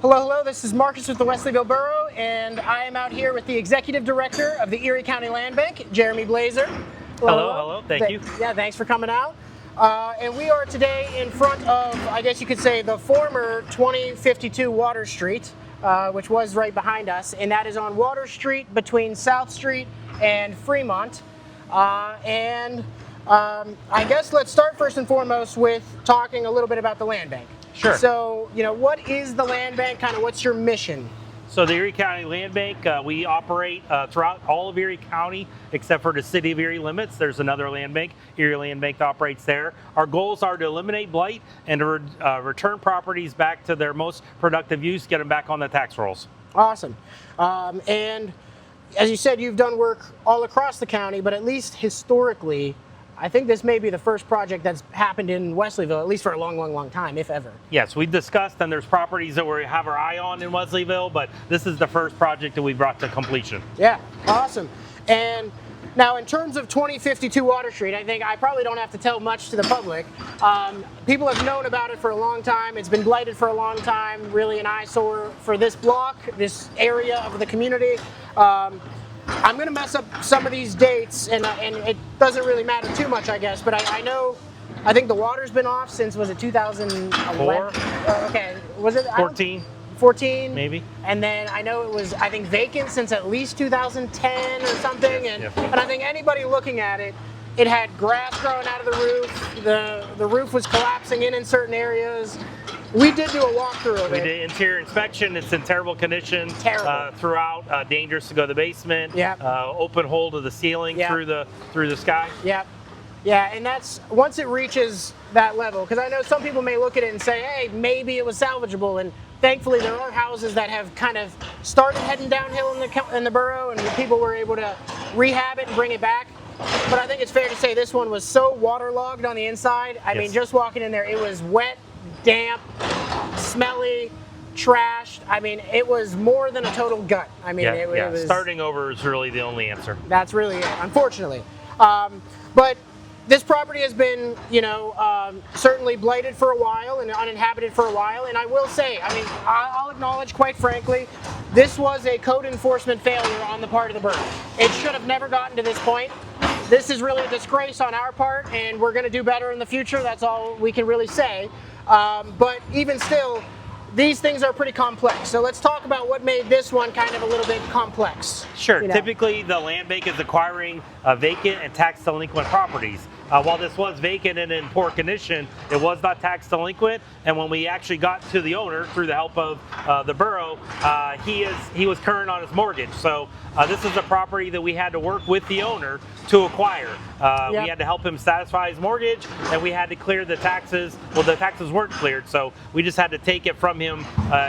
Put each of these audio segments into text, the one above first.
Hello, hello. This is Marcus with the Wesleyville Borough, and I am out here with the Executive Director of the Erie County Land Bank, Jeremy Blazer. Hello. Thank you. Yeah, thanks for coming out. And we are today in front of, I guess you could say, the former 2052 Water Street, which was right behind us, and that is on Water Street between South Street and Fremont. I guess let's start first and foremost with talking a little bit about the land bank. Sure. So, what is the land bank? Kind of what's your mission? So the Erie County Land Bank, we operate throughout all of Erie County, except for the city of Erie limits. There's another land bank, Erie Land Bank, that operates there. Our goals are to eliminate blight and to return properties back to their most productive use, get them back on the tax rolls. Awesome. And as you said, you've done work all across the county, but at least historically, I think this may be the first project that's happened in Wesleyville, at least for a long, long, long time, if ever. Yes, we discussed, and there's properties that we have our eye on in Wesleyville, but this is the first project that we brought to completion. Yeah, awesome. And now in terms of 2052 Water Street, I think I probably don't have to tell much to the public. People have known about it for a long time. It's been blighted for a long time, really an eyesore for this block, this area of the community. I'm going to mess up some of these dates, and it doesn't really matter too much, I guess, but I think the water's been off since, was it 2011? Okay, was it? 14. 14? Maybe. And then I know it was, I think, vacant since at least 2010 or something, and I think anybody looking at it, it had grass growing out of the roof, the roof was collapsing in certain areas. We did do a walkthrough of it. We did interior inspection. It's in terrible condition. Terrible. Throughout, dangerous to go to the basement. Yep. Open hole to the ceiling. Yep. through the sky. Yep. Yeah, and that's once it reaches that level, because I know some people may look at it and say, hey, maybe it was salvageable, and thankfully there are houses that have kind of started heading downhill in the borough, and people were able to rehab it and bring it back. But I think it's fair to say this one was so waterlogged on the inside. I mean, just walking in there, it was wet, damp, smelly, trashed. I mean, it was more than a total gut. I mean, it was... Starting over is really the only answer. That's really it, unfortunately. But this property has been, certainly blighted for a while and uninhabited for a while. And I will say, I mean, I'll acknowledge, quite frankly, this was a code enforcement failure on the part of the borough. It should have never gotten to this point. This is really a disgrace on our part, and we're going to do better in the future. That's all we can really say. But even still, these things are pretty complex. So let's talk about what made this one kind of a little bit complex. Sure. Typically, the land bank is acquiring vacant and tax delinquent properties. While this was vacant and in poor condition, it was not tax delinquent. And when we actually got to the owner through the help of the borough, he was current on his mortgage. So this is a property that we had to work with the owner to acquire. We had to help him satisfy his mortgage, and we had to clear the taxes. Well, the taxes weren't cleared, so we just had to take it from him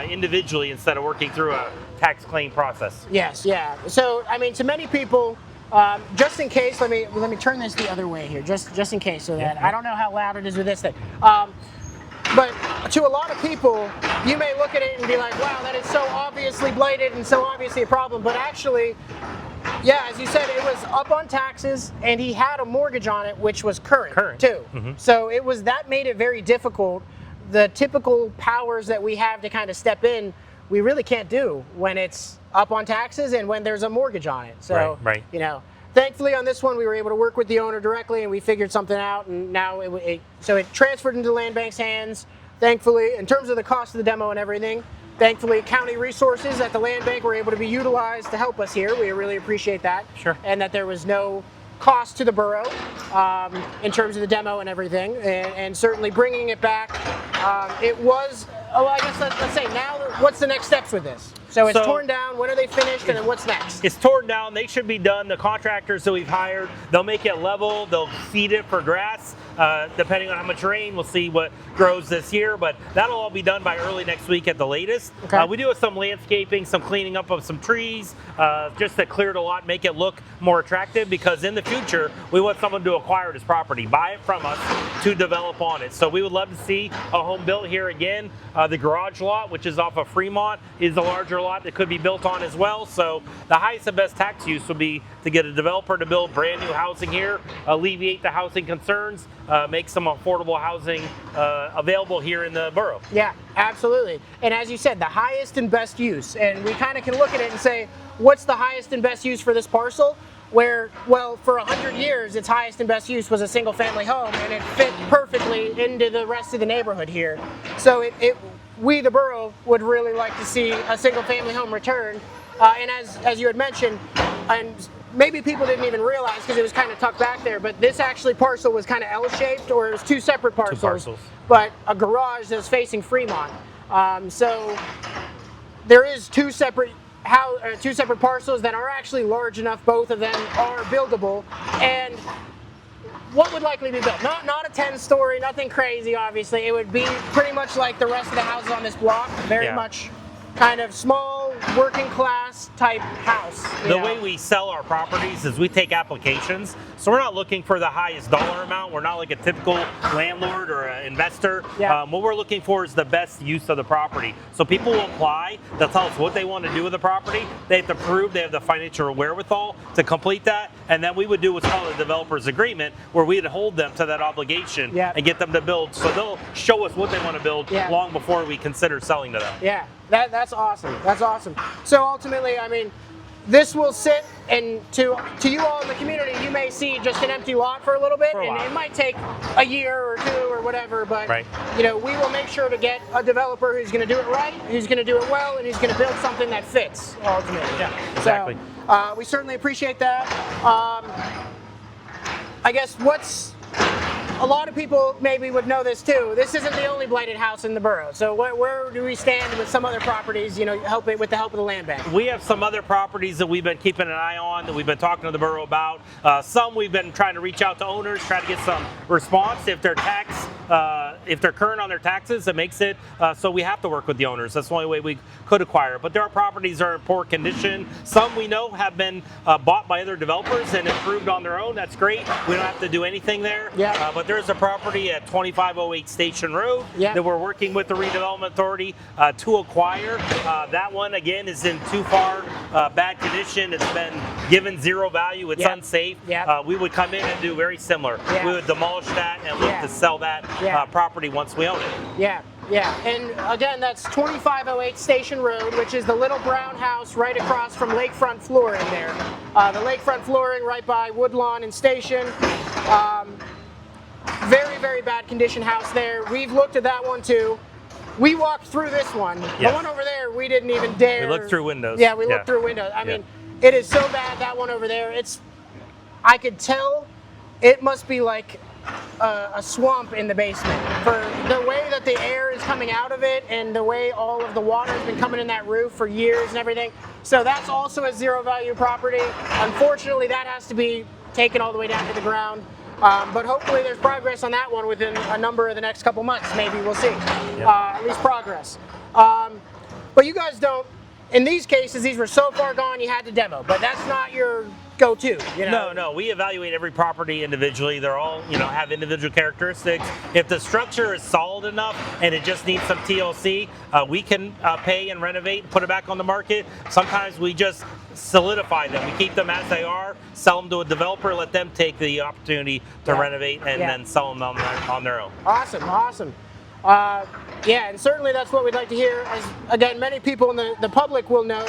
individually instead of working through a tax claim process. Yes, yeah. So, I mean, to many people, just in case, let me turn this the other way here, just in case, so that I don't know how loud it is with this thing. But to a lot of people, you may look at it and be like, wow, that is so obviously blighted and so obviously a problem. But actually, yeah, as you said, it was up on taxes, and he had a mortgage on it, which was current. Too. Mm-hmm. So that made it very difficult. The typical powers that we have to kind of step in, we really can't do when it's up on taxes and when there's a mortgage on it. So, right. Thankfully on this one we were able to work with the owner directly, and we figured something out, and now it transferred into the land bank's hands. Thankfully, in terms of the cost of the demo and everything, thankfully county resources at the land bank were able to be utilized to help us here. We really appreciate that. Sure. And that there was no cost to the borough in terms of the demo and everything, and certainly bringing it back. It was, I guess let's say now, what's the next steps with this? So it's torn down, when are they finished, and then what's next? It's torn down, they should be done. The contractors that we've hired, they'll make it level, they'll seed it for grass. Depending on how much rain, we'll see what grows this year, but that'll all be done by early next week at the latest. Okay. We do some landscaping, some cleaning up of some trees, just to clear it a lot, make it look more attractive, because in the future, we want someone to acquire this property, buy it from us to develop on it. So we would love to see a home built here again. The garage lot, which is off of Fremont, is a larger lot that could be built on as well. So the highest and best tax use would be to get a developer to build brand new housing here, alleviate the housing concerns, make some affordable housing available here in the borough. Yeah, absolutely. And as you said, the highest and best use. And we kind of can look at it and say, what's the highest and best use for this parcel? Where, well, for 100 years, its highest and best use was a single family home, and it fit perfectly into the rest of the neighborhood here. So we, the borough, would really like to see a single family home return. And as you had mentioned, and maybe people didn't even realize because it was kind of tucked back there, but this actually parcel was kind of L-shaped, or it was two separate parcels. But a garage that's facing Fremont. So there is two separate parcels that are actually large enough. Both of them are buildable. And what would likely be built? Not a 10-story, nothing crazy. Obviously, it would be pretty much like the rest of the houses on this block. Very much kind of small, working class type house. The way we sell our properties is we take applications. So we're not looking for the highest dollar amount. We're not like a typical landlord or an investor. What we're looking for is the best use of the property. So people will apply. They'll tell us what they want to do with the property. They have to prove they have the financial wherewithal to complete that. And then we would do what's called a developer's agreement, where we'd hold them to that obligation and get them to build. So they'll show us what they want to build long before we consider selling to them. Yeah, that's awesome. That's awesome. So ultimately, I mean, this will sit, and to you all in the community, you may see just an empty lot for a little bit, and it might take a year or two or whatever, but you know, we will make sure to get a developer who's going to do it right, who's going to do it well, and who's going to build something that fits ultimately. Yeah, exactly. So we certainly appreciate that. I guess a lot of people maybe would know this too. This isn't the only blighted house in the borough. So where do we stand with some other properties, you know, with the help of the land bank? We have some other properties that we've been keeping an eye on, that we've been talking to the borough about. Some we've been trying to reach out to owners, try to get some response. If they're current on their taxes, it makes it so we have to work with the owners. That's the only way we could acquire. But there are properties that are in poor condition. Some we know have been bought by other developers and improved on their own. That's great. We don't have to do anything there. But there's a property at 2508 Station Road that we're working with the redevelopment authority to acquire. That one again is in too far bad condition. It's been given zero value. It's unsafe. We would come in and do very similar. We would demolish that and look to sell that property once we own it. Yeah, and again, that's 2508 Station Road, which is the little brown house right across from lakefront flooring there. The lakefront flooring right by Woodlawn and Station. Very, very bad condition house there. We've looked at that one too. We walked through this one. The one over there, we didn't even dare. We looked through windows. Yeah, we looked through windows. I mean, it is so bad, that one over there. I could tell it must be like a swamp in the basement for the way that the air is coming out of it and the way all of the water has been coming in that roof for years and everything. So that's also a zero value property. Unfortunately, that has to be taken all the way down to the ground. But hopefully there's progress on that one within a number of the next couple months. Maybe we'll see. At least progress. But you guys don't, in these cases, these were so far gone you had to demo, but that's not your go-to, you know? No, we evaluate every property individually. They're all, have individual characteristics. If the structure is solid enough and it just needs some TLC, we can pay and renovate and put it back on the market. Sometimes we just solidify them. We keep them as they are, sell them to a developer, let them take the opportunity to renovate and then sell them on their own. Awesome. And certainly that's what we'd like to hear. As again, many people in the public will know,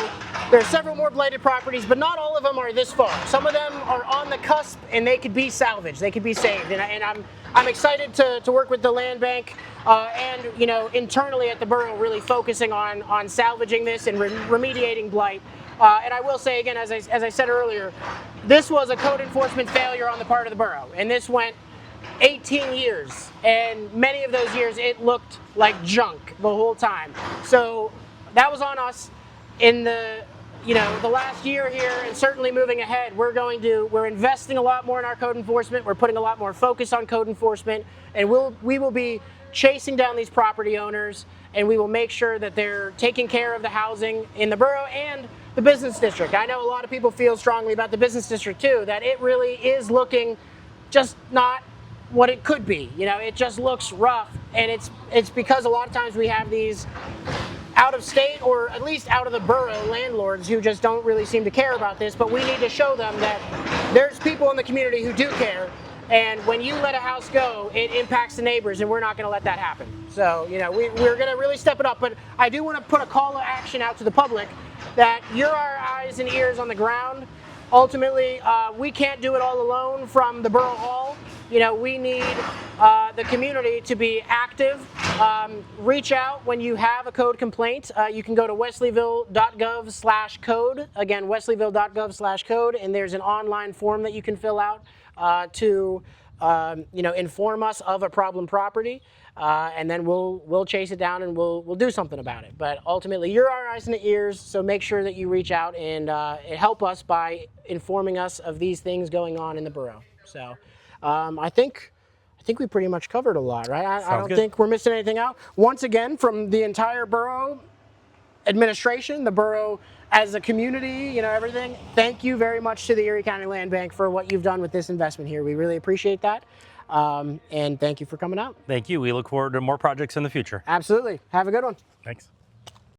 there are several more blighted properties, but not all of them are this far. Some of them are on the cusp, and they could be salvaged. They could be saved. And I'm excited to work with the land bank and internally at the borough, really focusing on salvaging this and remediating blight. And I will say again, as I said earlier, this was a code enforcement failure on the part of the borough, and this went 18 years, and many of those years it looked like junk the whole time. So that was on us. In the last year here, and certainly moving ahead, we're investing a lot more in our code enforcement. We're putting a lot more focus on code enforcement, and we will be chasing down these property owners, and we will make sure that they're taking care of the housing in the borough and the business district. I know a lot of people feel strongly about the business district too, that it really is looking just not what it could be. It just looks rough, and it's because a lot of times we have these out of state, or at least out of the borough landlords who just don't really seem to care about this, but we need to show them that there's people in the community who do care, And when you let a house go, it impacts the neighbors, and we're not going to let that happen. So, you know, we're going to really step it up. But I do want to put a call to action out to the public that you're our eyes and ears on the ground. Ultimately, we can't do it all alone from the Borough Hall. You know, we need the community to be active. Reach out when you have a code complaint. You can go to wesleyville.gov/code. Again, wesleyville.gov/code, and there's an online form that you can fill out to you know, inform us of a problem property, and then we'll chase it down and we'll do something about it. But ultimately, you're our eyes and ears, so make sure that you reach out and help us by informing us of these things going on in the borough. So I think we pretty much covered a lot, right? I don't think we're missing anything out. Once again, from the entire borough administration, the borough as a community, you know, everything, thank you very much to the Erie County Land Bank for what you've done with this investment here. We really appreciate that. And thank you for coming out. Thank you. We look forward to more projects in the future. Absolutely. Have a good one. Thanks.